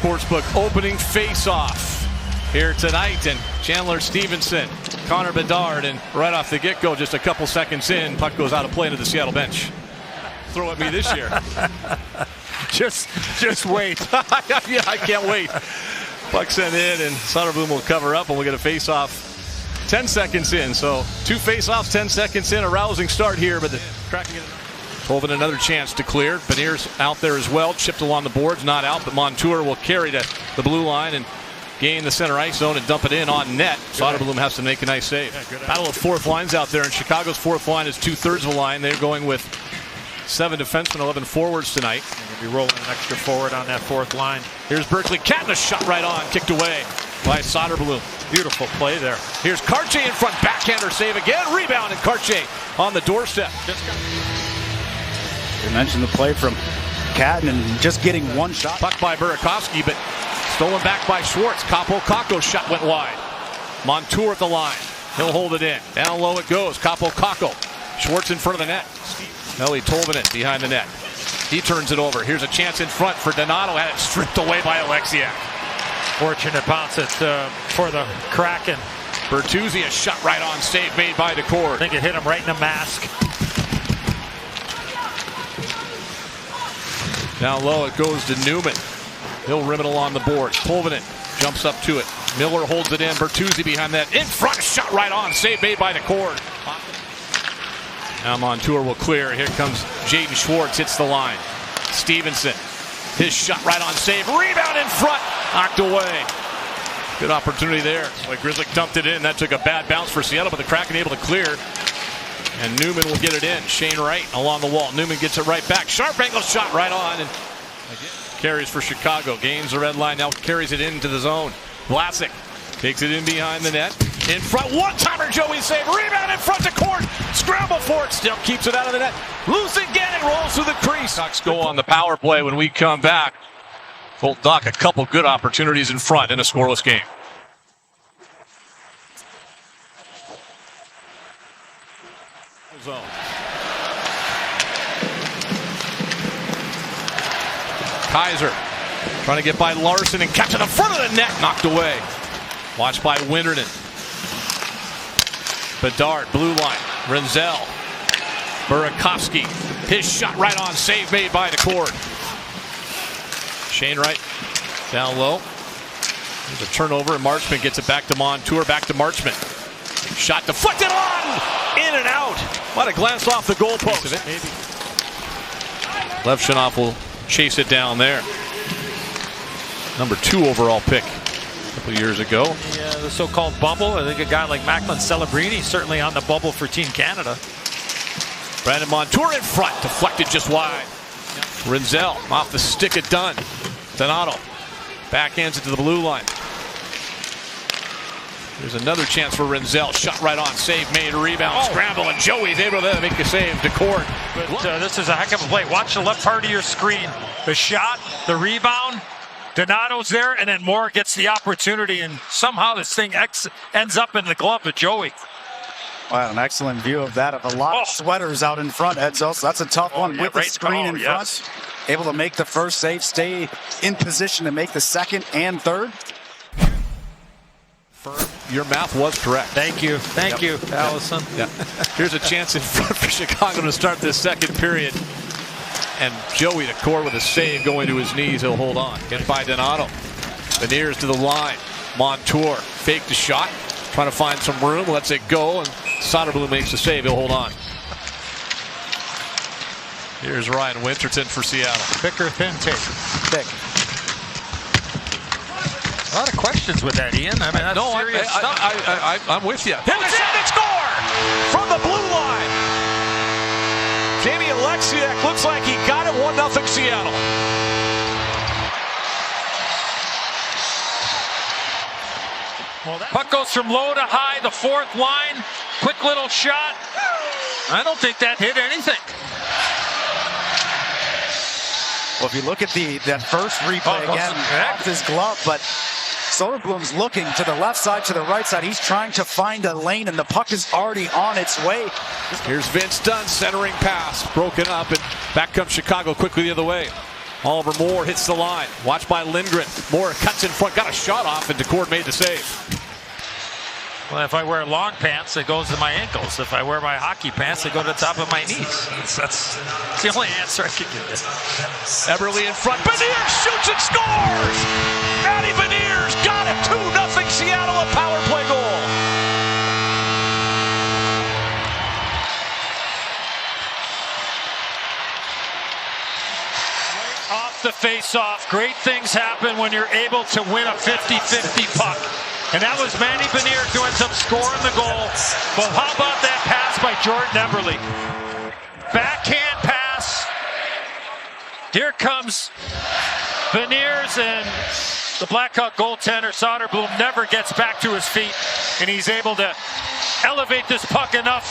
Sportsbook opening face-off here tonight, and Chandler Stevenson, Connor Bedard, and right off the get-go, just a couple seconds in, puck goes out of play to the Seattle bench. Throw at me this year. just wait. Yeah, I can't wait. Puck sent in, and Soderblom will cover up, and we'll get a face-off 10 seconds in. So 2 face-offs, 10 seconds in. A rousing start here, but the cracking it. Colvin another chance to clear. Beniers out there as well. Chipped along the boards, not out, but Montour will carry to the blue line and gain the center ice zone and dump it in on net. Soderblom has to make a nice save. Battle of fourth lines out there, and Chicago's fourth line is 2/3 of a line. They're going with 7 defensemen, 11 forwards tonight. They'll be rolling an extra forward on that fourth line. Here's Berkeley. Catna shot right on, kicked away by Soderblom. Beautiful play there. Here's Karche in front, backhander save again. Rebound, and Karche on the doorstep. You mentioned the play from Catton and just getting one shot. Puck by Burakovsky, but stolen back by Schwartz. Kakko's shot went wide. Montour at the line. He'll hold it in. Down low it goes. Kakko. Schwartz in front of the net. Ellie Tolvanen behind the net. He turns it over. Here's a chance in front for Donato. Had it stripped away by Alexiak. Fortunate bounce for the Kraken. Bertuzzi, a shot right on, save made by Decord. I think it hit him right in the mask. Down low it goes to Newman. He'll rim it along the board. Tolvanen jumps up to it. Miller holds it in. Bertuzzi behind that. In front, shot right on, save made by Decord. Now Montour will clear. Here comes Jaden Schwartz, hits the line. Stevenson, his shot right on, save. Rebound in front, knocked away. Good opportunity there. Like Grizzly dumped it in. That took a bad bounce for Seattle, but the Kraken able to clear. And Newman will get it in. Shane Wright along the wall. Newman gets it right back. Sharp angle shot right on. And carries for Chicago. Gains the red line. Now carries it into the zone. Vlasic takes it in behind the net. In front. One-timer Joey save. Rebound in front to court. Scramble for it. Still keeps it out of the net. Loose again and rolls through the crease. Ducks go on the power play when we come back. Colt Duck, a couple good opportunities in front in a scoreless game. Zone. Kaiser trying to get by Larson and kept to the front of the net, knocked away. Watched by Winterton. Bedard, blue line. Renzel. Burakovsky. His shot right on, save made by Decord. Shane Wright down low. There's a turnover, and Marchment gets it back to Montour, back to Marchment. Shot deflected on! In and out. Might have glanced off the goalpost. Levshunov will chase it down there. Number 2 overall pick a couple years ago. The so-called bubble. I think a guy like Macklin Celebrini certainly on the bubble for Team Canada. Brandon Montour in front, deflected just wide. Renzel off the stick of Dunn. Donato backhands it to the blue line. There's another chance for Renzel. Shot right on. Save made. Rebound. Scramble. And Joey's able to make a save. Decord. But this is a heck of a play. Watch the left part of your screen. The shot, the rebound. Donato's there, and then Moore gets the opportunity, and somehow this thing ends up in the glove of Joey. Wow, an excellent view of that. Of a lot of sweaters out in front, Edzo. So that's a tough one with the screen in front. Able to make the first save, stay in position to make the second and third. Your math was correct. Thank you, Allison. Yeah. Here's a chance in front for Chicago to start this second period. And Joey Decord with a save going to his knees. He'll hold on. Get by Donato. Beniers to the line. Montour faked the shot. Trying to find some room. Lets it go. And Soderblom makes the save. He'll hold on. Here's Ryan Winterton for Seattle. Thick or thin tape? Thick. A lot of questions with that, Ian. I mean, that's serious stuff. I'm with you. Here's a shot and score from the blue line. Jamie Alexiak looks like he got it. 1-0 Seattle. Puck goes from low to high, the fourth line. Quick little shot. I don't think that hit anything. Well, if you look at that first replay again, off his glove, but Soderblom's looking to the left side, to the right side. He's trying to find a lane, and the puck is already on its way. Here's Vince Dunn, centering pass, broken up, and back comes Chicago quickly the other way. Oliver Moore hits the line. Watched by Lindgren. Moore cuts in front, got a shot off, and DeCord made the save. Well, if I wear long pants, it goes to my ankles. If I wear my hockey pants, they go to the top of my knees. That's the only answer I could give you. Eberle in front. Beniers shoots and scores! Matty Beniers got it. 2-0 Seattle, a power play goal. Off the face-off. Great things happen when you're able to win a 50-50 puck. And that was Manny Beniers who ends up scoring the goal. But how about that pass by Jordan Eberle? Backhand pass. Here comes Beniers, and the Blackhawk goaltender Soderblom never gets back to his feet, and he's able to elevate this puck enough,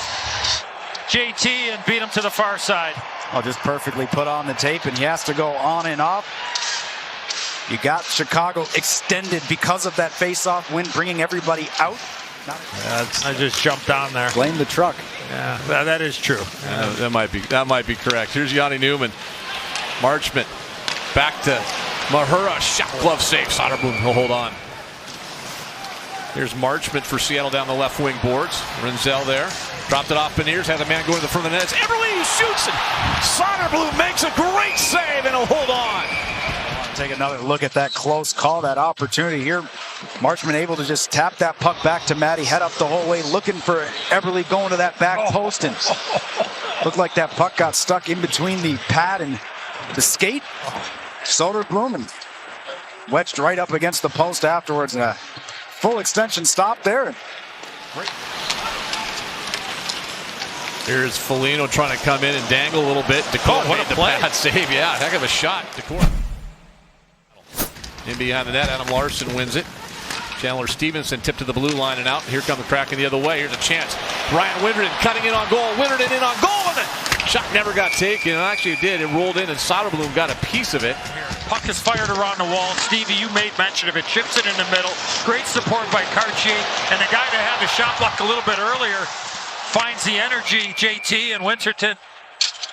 JT, and beat him to the far side. Oh, just perfectly put on the tape, and he has to go on and off. You got Chicago extended because of that face-off win, bringing everybody out. I just jumped down there. Blame the truck. Yeah, that is true. That might be correct. Here's Yanni Newman. Marchment back to Mahura. Shot glove save. Soderblom will hold on. Here's Marchment for Seattle down the left wing boards. Rinzel there. Dropped it off Beniers. Has a man going to the front of the net. Eberle shoots it. Soderblom makes a great save and he'll hold on. Take another look at that close call, that opportunity here. Marchment able to just tap that puck back to Matty, head up the whole way, looking for Eberle going to that back post, and looked like that puck got stuck in between the pad and the skate. Soderblom and wedged right up against the post afterwards. And a full extension stop there. Here's Foligno trying to come in and dangle a little bit. DeCord made the pad save. Yeah, heck of a shot. DeCord. In behind the net, Adam Larsson wins it. Chandler Stevenson tipped to the blue line and out. Here come the Kraken the other way. Here's a chance. Brian Winterden cutting in on goal. Winterden in on goal, and the shot never got taken. Actually, it did. It rolled in, and Soderblom got a piece of it. Puck is fired around the wall. Stevie, you made mention of it. Chips it in the middle. Great support by Cartier. And the guy that had the shot block a little bit earlier finds the energy, JT, and Winterden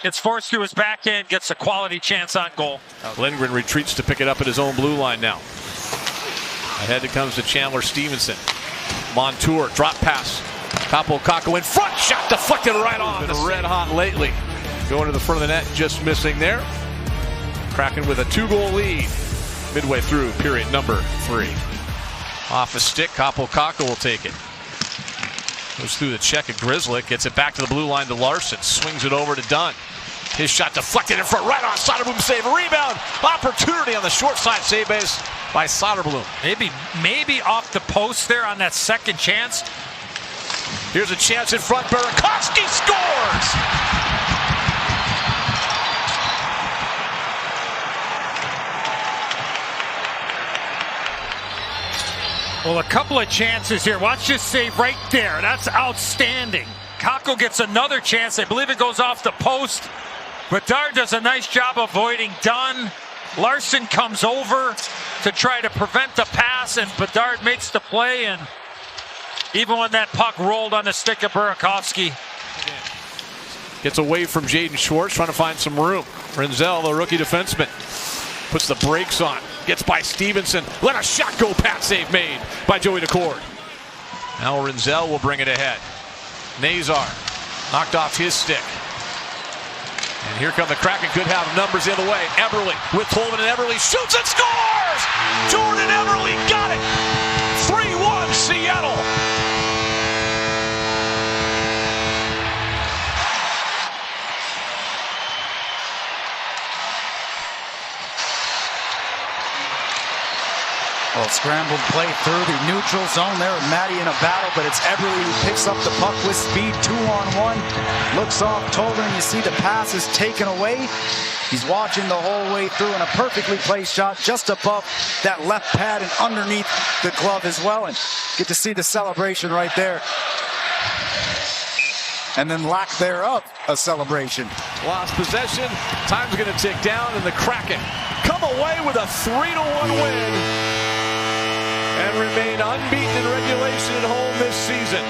gets forced through his backhand, gets a quality chance on goal. Lindgren retreats to pick it up at his own blue line now. Ahead it comes to Chandler Stevenson. Montour, drop pass. Kaapo Kakko in front, shot deflected right on. Been red hot lately. Going to the front of the net, just missing there. Kraken with a 2-goal lead midway through period number 3. Off a stick, Kaapo Kakko will take it. Goes through the check at Grzelcyk, gets it back to the blue line to Larsson, swings it over to Dunn. His shot deflected in front, right on. Soderblom save, a rebound, opportunity on the short side, save base by Soderblom. Maybe off the post there on that second chance. Here's a chance in front, Burakovsky scores! Well, a couple of chances here. Watch this save right there. That's outstanding. Kakko gets another chance. I believe it goes off the post. Bedard does a nice job avoiding Dunn. Larsson comes over to try to prevent the pass, and Bedard makes the play. And even when that puck rolled on the stick of Burakovsky. Gets away from Jaden Schwartz, trying to find some room. Rinzel, the rookie defenseman, puts the brakes on. Gets by Stevenson. Let a shot go. Pat save made by Joey DeCord. Now Rinzel will bring it ahead. Nazar knocked off his stick. And here come the Kraken. Could have numbers the other way. Eberle with Tolman, and Eberle shoots and scores! Jordan Eberle got it! 3-1 Seattle. Well, scrambled play through the neutral zone there. Matty in a battle, but it's Eberle who picks up the puck with speed. 2-on-1. Looks off Tolman. You see the pass is taken away. He's watching the whole way through, and a perfectly placed shot just above that left pad and underneath the glove as well. And get to see the celebration right there. And then lack thereof a celebration. Lost possession. Time's going to tick down, and the Kraken come away with a 3-1 win and remain unbeaten in regulation at home this season.